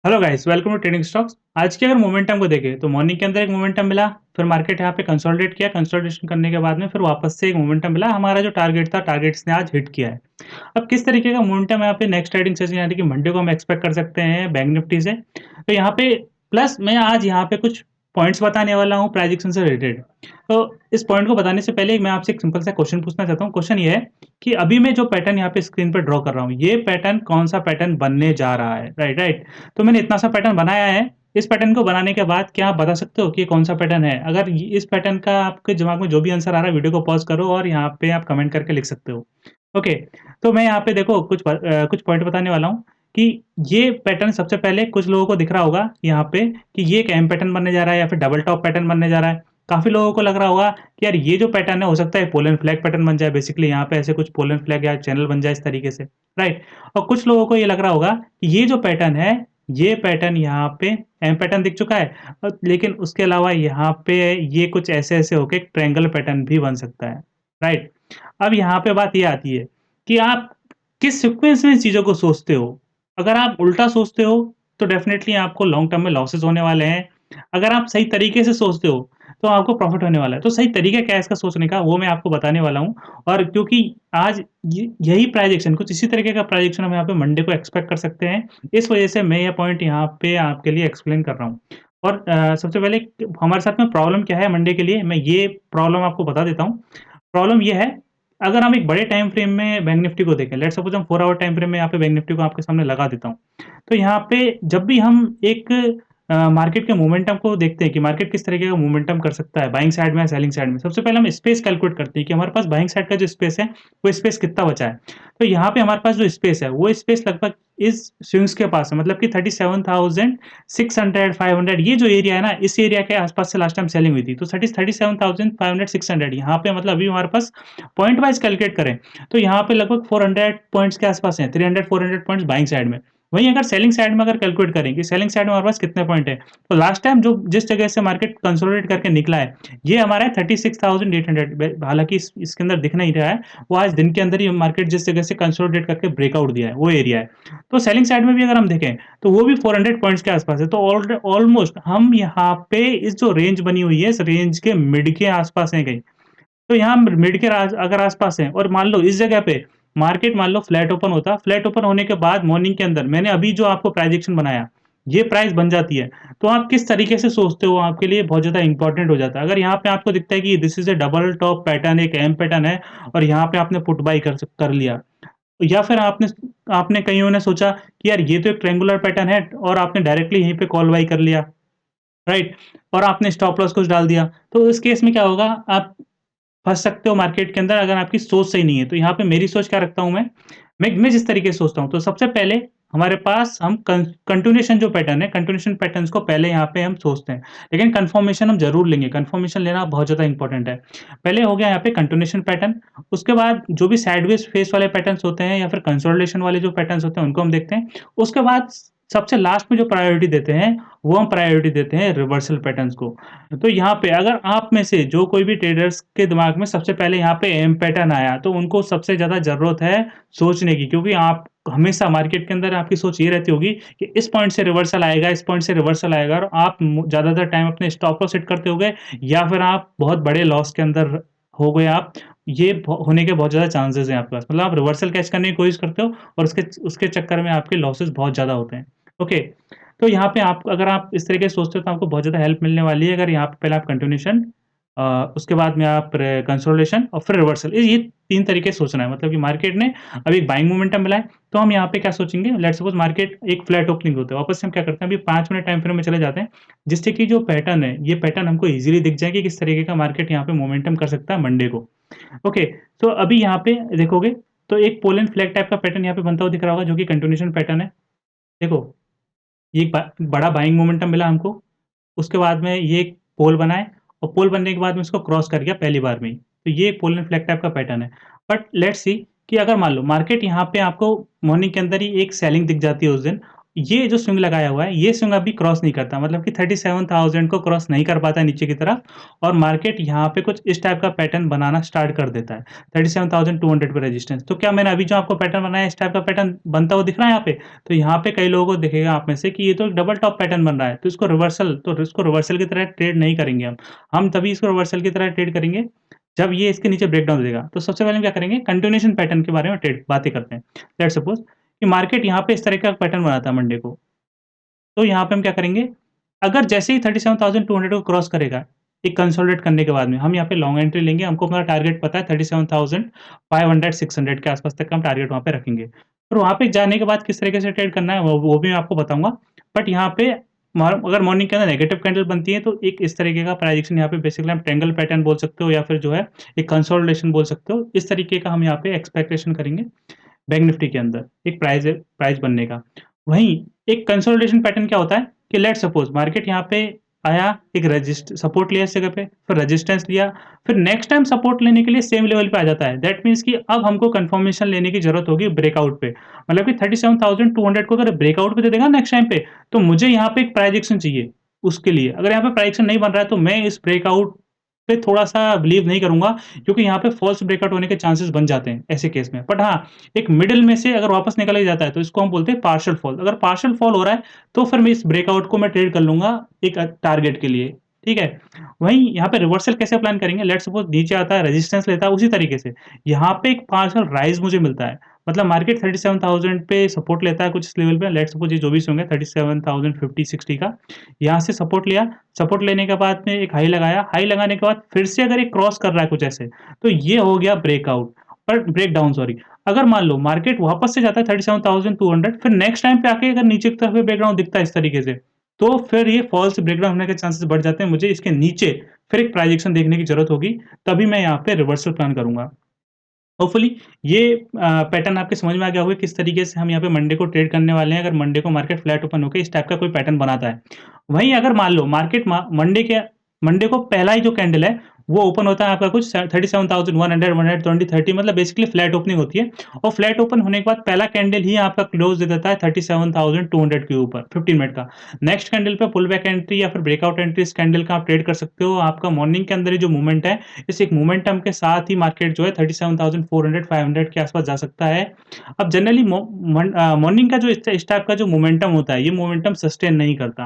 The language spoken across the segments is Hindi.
Hello guys, welcome to trading stocks. आज के अगर मोमेंटम को देखें तो मॉर्निंग के अंदर एक मोमेंटम मिला, फिर मार्केट यहाँ पे कंसोलिडेट किया। कंसोलिडेशन करने के बाद में फिर वापस से एक मोमेंटम मिला। हमारा जो टारगेट था, टारगेट्स ने आज हिट किया है। अब किस तरीके का मोमेंटम यहाँ पे नेक्स्ट ट्रेडिंग सेशन यानी कि मंडे को हम एक्सपेक्ट कर सकते हैं बैंक निफ्टी से। तो यहाँ पे प्लस मैं आज यहाँ पे कुछ पॉइंट्स बताने वाला हूँ प्रेडिक्शन से रिलेटेड। तो इस पॉइंट को बताने से पहले मैं आपसे एक सिंपल सा क्वेश्चन पूछना चाहता हूँ। क्वेश्चन ये है कि अभी मैं जो पैटर्न यहाँ पे स्क्रीन पे ड्रॉ कर रहा हूँ, ये पैटर्न कौन सा पैटर्न बनने जा रहा है। Right right. तो मैंने इतना सा पैटर्न बनाया है। इस पैटर्न को बनाने के बाद क्या आप बता सकते हो कि ये कौन सा पैटर्न है? अगर इस पैटर्न का आपके दिमाग में जो भी आंसर आ रहा है, वीडियो को पॉज करो और यहाँ पे आप कमेंट करके लिख सकते हो। ओके। तो मैं यहाँ पे देखो कुछ पॉइंट बताने वाला हूँ कि ये पैटर्न सबसे पहले कुछ लोगों को दिख रहा होगा यहाँ पे कि ये एक एम पैटर्न बनने जा रहा है या फिर डबल टॉप पैटर्न बनने जा रहा है। काफी लोगों को लग रहा होगा कि यार ये जो पैटर्न है हो सकता है पोल एंड फ्लैग पैटर्न बन जाए। बेसिकली यहाँ पे ऐसे कुछ पोल एंड फ्लैग या चैनल बन जाए इस तरीके से। राइट। और कुछ लोगों को ये लग रहा होगा कि ये जो पैटर्न है, ये पैटर्न यहाँ पे एम पैटर्न दिख चुका है, लेकिन उसके अलावा यहाँ पे ये कुछ ऐसे ऐसे होके एक ट्रायंगल पैटर्न भी बन सकता है। राइट। अब यहाँ पे बात ये आती है कि आप किस सीक्वेंस में चीजों को सोचते हो। अगर आप उल्टा सोचते हो तो डेफिनेटली आपको लॉन्ग टर्म में लॉसेस होने वाले हैं। अगर आप सही तरीके से सोचते हो तो आपको प्रॉफिट होने वाला है। तो सही तरीका क्या है इसका सोचने का, वो मैं आपको बताने वाला हूँ। और क्योंकि आज यही प्राइजेक्शन, कुछ इसी तरीके का प्राइजेक्शन हम यहाँ पे मंडे को एक्सपेक्ट कर सकते हैं, इस वजह से मैं ये पॉइंट यहाँ पे आपके लिए एक्सप्लेन कर रहा हूँ। और सबसे पहले हमारे साथ में प्रॉब्लम क्या है मंडे के लिए, मैं ये प्रॉब्लम आपको बता देता हूँ। प्रॉब्लम ये है, अगर हम एक बड़े टाइम फ्रेम में बैंक निफ्टी को देखें, लेट्स सपोज हम 4 आवर टाइम फ्रेम में यहाँ पे बैंक निफ्टी को आपके सामने लगा देता हूँ। तो यहाँ पे जब भी हम एक मार्केट के मोमेंटम को देखते हैं कि मार्केट किस तरीके का मोमेंटम कर सकता है, बाइंग साइड में या सेलिंग साइड में, सबसे पहले हम स्पेस कैलकुलेट करते हैं कि हमारे पास बाइंग साइड का जो स्पेस है, वो स्पेस कितना बचा है। तो यहाँ पे हमारे पास जो स्पेस है, वो स्पेस लगभग इस स्विंग्स के पास है, मतलब कि 37,600 500, ये जो एरिया है ना, इस एरिया के आसपास से लास्ट टाइम सेलिंग हुई थी। तो 37,500 600 यहाँ पे, मतलब अभी हमारे पास पॉइंट वाइज कैलकुलेट करें तो यहाँ पे लगभग 400 पॉइंट्स के आसपास है, 300 400 पॉइंट्स बाइंग साइड में। वहीं अगर सेलिंग साइड में अगर कैलकुलेट करें कि सेलिंग साइड में हमारे पास कितने पॉइंट है, तो लास्ट टाइम जो जिस जगह से मार्केट कंसोलिडेट करके निकला है, ये हमारा है 36,800। हालांकि इसके अंदर दिख नहीं रहा है, वो आज दिन के अंदर ही मार्केट जिस जगह से कंसोलिडेट करके ब्रेकआउट दिया है वो एरिया है। तो सेलिंग साइड में भी अगर हम देखें तो वो भी 400 पॉइंट्स के आसपास है। तो ऑलमोस्ट हम यहाँ पे इस जो रेंज बनी हुई है, इस रेंज के मिड के आसपास है कहीं। तो यहाँ मिड के अगर आसपास है और मान लो इस जगह पे मार्केट मान लो फ्लैट ओपन होता, फ्लैट ओपन होने के बाद मॉर्निंग के अंदर मैंने अभी जो आपको प्राइजेक्शन बनाया, ये प्राइस बन जाती है, तो आप किस तरीके से सोचते हो आपके लिए बहुत ज्यादा इंपॉर्टेंट हो जाता है। अगर यहाँ पे आपको दिखता है कि this is A double top pattern, एक एम पैटर्न है, और यहाँ पे आपने पुट बाई कर लिया, या फिर आपने आपने कईयों ने सोचा कि यार ये तो एक ट्रेंगुलर पैटर्न है और आपने डायरेक्टली यहीं पे कॉल बाई कर लिया। राइट। और आपने स्टॉप लॉस कुछ डाल दिया, तो इस केस में क्या होगा, आप फँस सकते हो मार्केट के अंदर अगर आपकी सोच सही नहीं है। तो यहाँ पे मेरी सोच क्या रखता हूँ मैं जिस तरीके से सोचता हूँ, तो सबसे पहले हमारे पास हम कंटिन्यूएशन जो पैटर्न है, कंटिन्यूएशन पैटर्न्स को पहले यहाँ पे हम सोचते हैं। लेकिन कंफर्मेशन हम ज़रूर लेंगे, कंफर्मेशन लेना बहुत ज़्यादा इंपॉर्टेंट है। पहले हो गया यहाँ पे कंटिन्यूएशन पैटर्न, उसके बाद जो भी साइडवेज फेस वाले पैटर्न्स होते हैं या फिर कंसोलिडेशन वाले जो पैटर्न्स होते हैं, उनको हम देखते हैं। उसके बाद सबसे लास्ट में जो प्रायोरिटी देते हैं, वो हम प्रायोरिटी देते हैं रिवर्सल पैटर्न्स को। तो यहाँ पे अगर आप में से जो कोई भी ट्रेडर्स के दिमाग में सबसे पहले यहाँ पे एम पैटर्न आया, तो उनको सबसे ज़्यादा ज़रूरत है सोचने की, क्योंकि आप हमेशा मार्केट के अंदर आपकी सोच ये रहती होगी कि इस पॉइंट से रिवर्सल आएगा, इस पॉइंट से रिवर्सल आएगा, और आप ज़्यादातर टाइम अपने स्टॉप लॉस सेट करते होगे, या फिर आप बहुत बड़े लॉस के अंदर हो गए आप। ये होने के बहुत ज़्यादा चांसेस हैं आपके पास, मतलब आप रिवर्सल कैच करने की कोशिश करते हो और उसके उसके चक्कर में आपके लॉसेस बहुत ज़्यादा होते हैं। ओके। तो यहाँ पे आप अगर आप इस तरीके से सोचते हो तो आपको बहुत ज़्यादा हेल्प मिलने वाली है। अगर यहाँ पे पहले आप कंटिन्यूएशन, उसके बाद में आप कंसोलिडेशन और फिर रिवर्सल, ये 3 तरीके से सोचना है। मतलब कि मार्केट ने अभी एक बाइंग मोमेंटम मिला है, तो हम यहाँ पे क्या सोचेंगे, लेट्स सपोज मार्केट एक फ्लैट ओपनिंग होता है, वापस से हम क्या करते हैं, अभी 5 मिनट टाइम फ्रेम में चले जाते हैं, जिससे कि जो पैटर्न है, ये पैटर्न हमको ईज़िली दिख जाए कि किस तरीके का मार्केट यहाँ पे मोमेंटम कर सकता है मंडे को। ओके। तो अभी यहाँ पे देखोगे तो एक पोल एंड फ्लैग टाइप का पैटर्न यहाँ पे बनता हुआ दिख रहा होगा, जो कि कंटिन्यूएशन पैटर्न है। देखो, ये एक बड़ा बाइंग मोमेंटम मिला हमको, उसके बाद में ये एक पोल बना है, और पोल बनने के बाद में इसको क्रॉस कर गया पहली बार में ही। तो ये एक पोल एंड फ्लैग टाइप का पैटर्न है। बट लेट्स सी कि अगर मान लो मार्केट यहाँ पे आपको मॉर्निंग के अंदर ही एक सेलिंग दिख जाती है उस दिन, ये जो स्विंग लगाया हुआ है, ये स्विंग अभी क्रॉस नहीं करता, मतलब कि 37,000 को क्रॉस नहीं कर पाता नीचे की तरफ और मार्केट यहाँ पे कुछ इस टाइप का पैटर्न बनाना स्टार्ट कर देता है। 37,200 पे रेजिस्टेंस। तो क्या मैंने अभी जो आपको पैटर्न बनाया है, इस टाइप का पैटर्न बनता हुआ दिख रहा है यहाँ पे? तो यहाँ पे कई लोगों को दिखेगा आप में से कि ये तो एक डबल टॉप पैटर्न बन रहा है, तो इसको रिवर्सल की तरह ट्रेड नहीं करेंगे हम। हम तभी इसको रिवर्सल की तरह ट्रेड करेंगे, जब ये इसके नीचे ब्रेकडाउन देगा। तो सबसे पहले हम क्या करेंगे, कंटिन्यूएशन पैटर्न के बारे में बातें करते हैं। लेट्स सपोज कि मार्केट यहाँ पे इस तरह का पैटर्न बनाता है मंडे को। तो यहाँ पे हम क्या करेंगे, अगर जैसे ही 37,200 को क्रॉस करेगा, एक कंसोलिडेट करने के बाद में, हम यहाँ पे लॉन्ग एंट्री लेंगे। हमको हमारा टारगेट पता है 37,500-600 के आस-पास तक का हम टारगेट वहाँ पे रखेंगे। फिर वहाँ पे जाने के बाद किस तरीके से ट्रेड करना है वो भी मैं आपको बताऊँगा। बट यहाँ पे अगर मॉर्निंग के अंदर नेगेटिव कैंडल बनती है तो एक इस तरीके का प्राइस एक्शन यहाँ पे बेसिकली हम ट्रायंगल पैटर्न बोल सकते हो या फिर जो है एक कंसोलिडेशन बोल सकते हो। इस तरीके का हम यहाँ पे एक्सपेक्टेशन करेंगे बैंक निफ्टी के अंदर एक प्राइस बनने का। वहीं एक कंसोलिडेशन पैटर्न क्या होता है कि लेट्स सपोज मार्केट यहाँ पे आया, एक सपोर्ट लिया इस जगह पे, फिर रेजिस्टेंस लिया, फिर नेक्स्ट टाइम सपोर्ट लेने के लिए सेम लेवल पे आ जाता है। दैट मीन्स कि अब हमको कंफर्मेशन लेने की जरूरत होगी ब्रेकआउट पे। मतलब कि 37,200 को अगर ब्रेकआउट पे दे देगा नेक्स्ट टाइम पे, तो मुझे यहाँ पे एक प्राइस एक्शन चाहिए उसके लिए। अगर यहाँ पे प्राइस एक्शन नहीं बन रहा है तो मैं इस ब्रेकआउट पे थोड़ा-सा बिलीव नहीं करूँगा, क्योंकि यहाँ पे फ़ॉल्स ब्रेकआउट होने के चांसेस बन जाते हैं ऐसे केस में। बट हाँ, एक मिडल में से अगर वापस निकल ही जाता है तो इसको हम बोलते हैं पार्शियल फॉल। अगर पार्शियल फॉल हो रहा है तो फिर मैं इस ब्रेकआउट को मैं ट्रेड कर लूँगा एक टारगेट के लिए, ठीक है? वहीं यहाँ पे रिवर्सल कैसे प्लान करेंगे, लेट्स सपोज़ नीचे आता है, रेजिस्टेंस लेता है, उसी तरीके से यहाँ पे एक पार्शियल राइज़ मुझे मिलता है। मतलब मार्केट 37,000 पे सपोर्ट लेता है कुछ इस लेवल पे, लेट्स सपोज़ ये जो भी स्विंग है 37,050-60 का, यहाँ से सपोर्ट लिया, सपोर्ट लेने के बाद में एक हाई लगाया, हाई लगाने के बाद फिर से अगर ये क्रॉस कर रहा है कुछ ऐसे, तो ये हो गया ब्रेकआउट और ब्रेकडाउन सॉरी। अगर मान लो मार्केट वापस से जाता है 37,200, फिर नेक्स्ट टाइम पे आके अगर नीचे की तरफ ब्रेकडाउन दिखता है इस तरीके से, तो फिर ये फॉल्स ब्रेकडाउन होने के चांसेस बढ़ जाते हैं। मुझे इसके नीचे फिर एक प्राइस एक्शन देखने की ज़रूरत होगी, तभी मैं यहाँ पे रिवर्सल प्लान करूँगा। होपफुली ये पैटर्न आपके समझ में आ गया होगा किस तरीके से हम यहाँ पे मंडे को ट्रेड करने वाले हैं, अगर मंडे को मार्केट फ्लैट ओपन होके इस टाइप का कोई पैटर्न बनाता है। वहीं अगर मान लो मार्केट मंडे को पहला ही जो कैंडल है, वो ओपन होता है आपका कुछ 37,100, 120, 30 मतलब बेसिकली फ्लैट ओपनिंग होती है और फ्लैट ओपन होने के बाद पहला कैंडल ही आपका क्लोज़ दे देता है 37,200 के ऊपर 15 मिनट का। नेक्स्ट कैंडल पे पुल बैक एंट्री या फिर ब्रेकआउट एंट्री इस कैंडल का आप ट्रेड कर सकते हो। आपका मॉर्निंग के अंदर ही जो मूवमेंट है, इस एक मोमेंटम के साथ ही मार्केट जो है 37,400 500 के आस-पास जा सकता है। अब जनरली मॉर्निंग का जो इस टाइप का जो मोमेंटम होता है, ये मोमेंटम सस्टेन नहीं करता।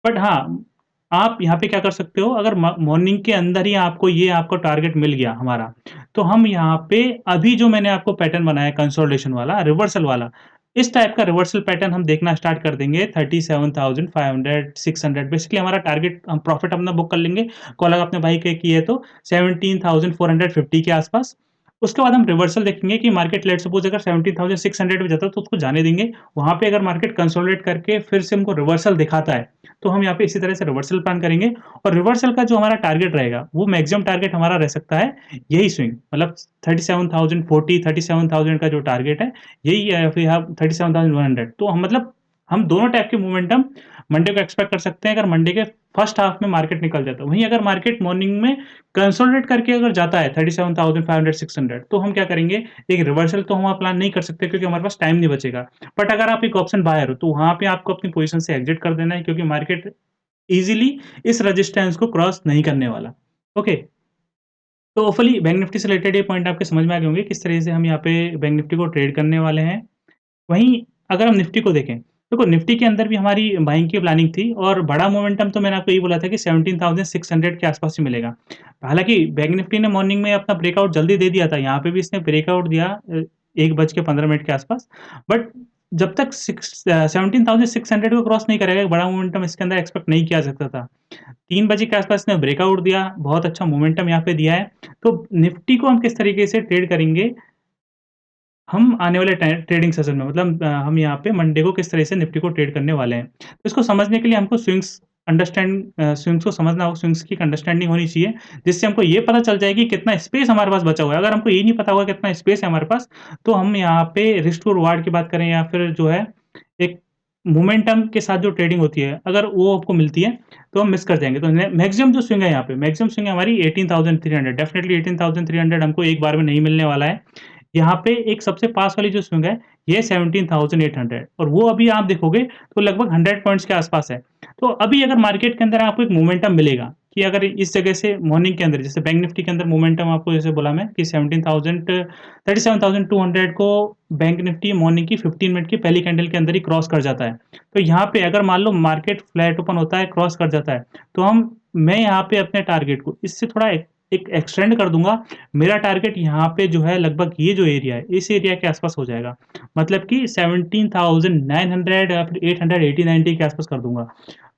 बट हाँ, आप यहाँ पे क्या कर सकते हो, अगर मॉर्निंग के अंदर ही आपको ये आपको टारगेट मिल गया हमारा, तो हम यहाँ पे अभी जो मैंने आपको पैटर्न बनाया कंसोलिडेशन वाला, रिवर्सल वाला, इस टाइप का रिवर्सल पैटर्न हम देखना स्टार्ट कर देंगे 37,500 600 बेसिकली हमारा टारगेट हम प्रॉफिट अपना बुक कर लेंगे। कॉल अगर अपने भाई के किए तो 17,450 के आस-पास। उसके बाद हम रिवर्सल देखेंगे कि मार्केट लेट्स सपोज़ अगर 17,600 पे जाता है तो उसको जाने देंगे। वहाँ पे अगर मार्केट कंसोलिडेट करके फिर से हमको रिवर्सल दिखाता है, तो हम यहाँ पे इसी तरह से रिवर्सल प्लान करेंगे और रिवर्सल का जो हमारा टारगेट रहेगा, वो मैक्सिमम टारगेट हमारा रह सकता है यही स्विंग मतलब 37,040 37,000 का जो टारगेट है, यही है फिर आप 37,100 तो हम मतलब हम दोनों टाइप के मोमेंटम मंडे को एक्सपेक्ट कर सकते हैं अगर मंडे के फर्स्ट हाफ में मार्केट निकल जाता है। वहीं अगर मार्केट मॉर्निंग में कंसोलिडेट करके अगर जाता है 37,500 600 तो हम क्या करेंगे, एक रिवर्सल तो हम प्लान नहीं कर सकते क्योंकि हमारे पास टाइम नहीं बचेगा। बट अगर आप एक ऑप्शन बायर हो, तो वहाँ पे आपको अपनी पोज़ीशन से एग्ज़िट कर देना है क्योंकि मार्केट ईज़िली इस रेजिस्टेंस को क्रॉस नहीं करने वाला। ओके, तो होपफुली बैंक निफ्टी से रिलेटेड ये पॉइंट आपके समझ में आ गए होंगे, किस तरह से हम यहाँ पे बैंक निफ्टी को ट्रेड करने वाले हैं। वहीं अगर हम निफ्टी को देखें, देखो निफ्टी के अंदर भी हमारी बाइंग की प्लानिंग थी और बड़ा मोमेंटम तो मैंने आपको यही बोला था कि 17,600 के आस-पास ही मिलेगा। हालाँकि बैंक निफ्टी ने मॉर्निंग में अपना ब्रेकआउट जल्दी दे दिया था, यहाँ पे भी इसने ब्रेकआउट दिया 1 बज के 15 मिनट के आस-पास। बट जब तक 17,600 को क्रॉस नहीं करेगा, एक बड़ा मोमेंटम इसके अंदर एक्सपेक्ट नहीं किया जा सकता था। 3 बजे के आस-पास इसने ब्रेकआउट दिया, बहुत अच्छा मोमेंटम यहाँ पे दिया है। तो निफ्टी को हम किस तरीके से ट्रेड करेंगे हम आने वाले ट्रेडिंग सेशन में मतलब हम यहाँ पे मंडे को किस तरह से निफ्टी को ट्रेड करने वाले हैं। तो इसको समझने के लिए हमको स्विंग्स को समझना होगा, स्विंग्स की एक अंडरस्टैंडिंग होनी चाहिए, जिससे हमको ये पता चल जाए कि कितना स्पेस हमारे पास बचा हुआ है। अगर हमको ये नहीं पता होगा कितना स्पेस है हमारे पास, तो हम यहाँ पे रिस्क टू रिवार्ड की बात करें या फिर जो है एक मोमेंटम के साथ जो ट्रेडिंग होती है, अगर वो आपको मिलती है, तो हम मिस कर जाएँगे। तो मैक्सिमम जो स्विंग है यहाँ पे, मैक्सिमम स्विंग है हमारी 18,300 डेफिनिटली 18,300 हमको एक बार में नहीं मिलने वाला है। यहाँ पे एक सबसे पास वाली जो स्विंग है, ये 17,800 और वो अभी आप देखोगे तो लगभग 100 पॉइंट्स के आस-पास है। तो अभी अगर मार्केट के अंदर आपको एक मोमेंटम मिलेगा कि अगर इस जगह से मॉर्निंग के अंदर जैसे बैंक निफ्टी के अंदर मोमेंटम आपको जैसे बोला मैं कि 37,200 को बैंक निफ्टी मॉर्निंग की 15 मिनट की पहली कैंडल के अंदर ही क्रॉस कर जाता है। तो यहाँ पे अगर मान लो मार्केट फ्लैट ओपन होता है, क्रॉस कर जाता है, तो मैं यहाँ पे अपने टारगेट को इससे थोड़ा एक एक्सटेंड कर दूँगा। मेरा टारगेट यहाँ पे जो है लगभग ये जो एरिया है, इस एरिया के आस-पास हो जाएगा। मतलब कि 17,900 या फिर 880-90 के आस-पास कर दूँगा।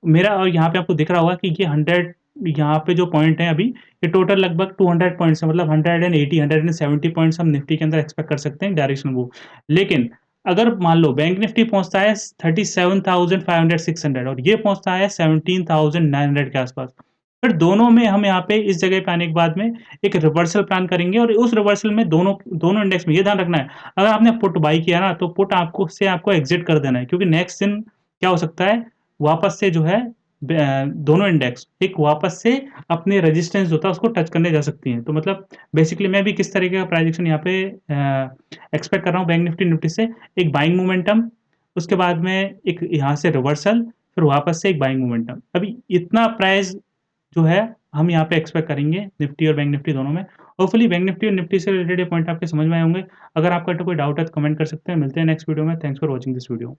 मेरा और यहाँ पे आपको दिख रहा होगा कि ये 100 यहाँ पे जो पॉइंट है अभी, ये टोटल लगभग 200 पॉइंट्स है मतलब 180, 170 पॉइंट्स हम निफ्टी के अंदर एक्सपेक्ट कर सकते हैं डायरेक्शनल मूव। लेकिन अगर मान लो बैंक निफ्टी पहुँचता है 37,500 600 और ये पहुँचता है 17,900 के आस-पास। फिर दोनों में हम यहाँ पे इस जगह पे आने के बाद में एक रिवर्सल प्लान करेंगे और उस रिवर्सल में दोनों दोनों इंडेक्स में ये ध्यान रखना है, अगर आपने पुट बाय किया ना, तो पुट आपको एग्ज़िट कर देना है क्योंकि नेक्स्ट दिन क्या हो सकता है, वापस से जो है दोनों इंडेक्स एक वापस से अपने रेजिस्टेंस जो था उसको टच करने जा सकती हैं। तो मतलब बेसिकली मैं भी किस तरीके का प्राइजेक्शन यहाँ पे एक्सपेक्ट कर रहा हूँ बैंक निफ्टी, निफ्टी से एक बाइंग मोमेंटम, उसके बाद में एक यहाँ से रिवर्सल, फिर वापस से एक बाइंग मोमेंटम। अभी इतना प्राइस जो है हम यहाँ पे एक्सपेक्ट करेंगे निफ्टी और बैंक निफ्टी दोनों में। होपफुली बैंक निफ्टी और निफ्टी से रिलेटेड ये पॉइंट आपके समझ में आए होंगे। अगर आपका कोई डाउट है तो कमेंट कर सकते हैं। मिलते हैं नेक्स्ट वीडियो में। Thanks for watching this video.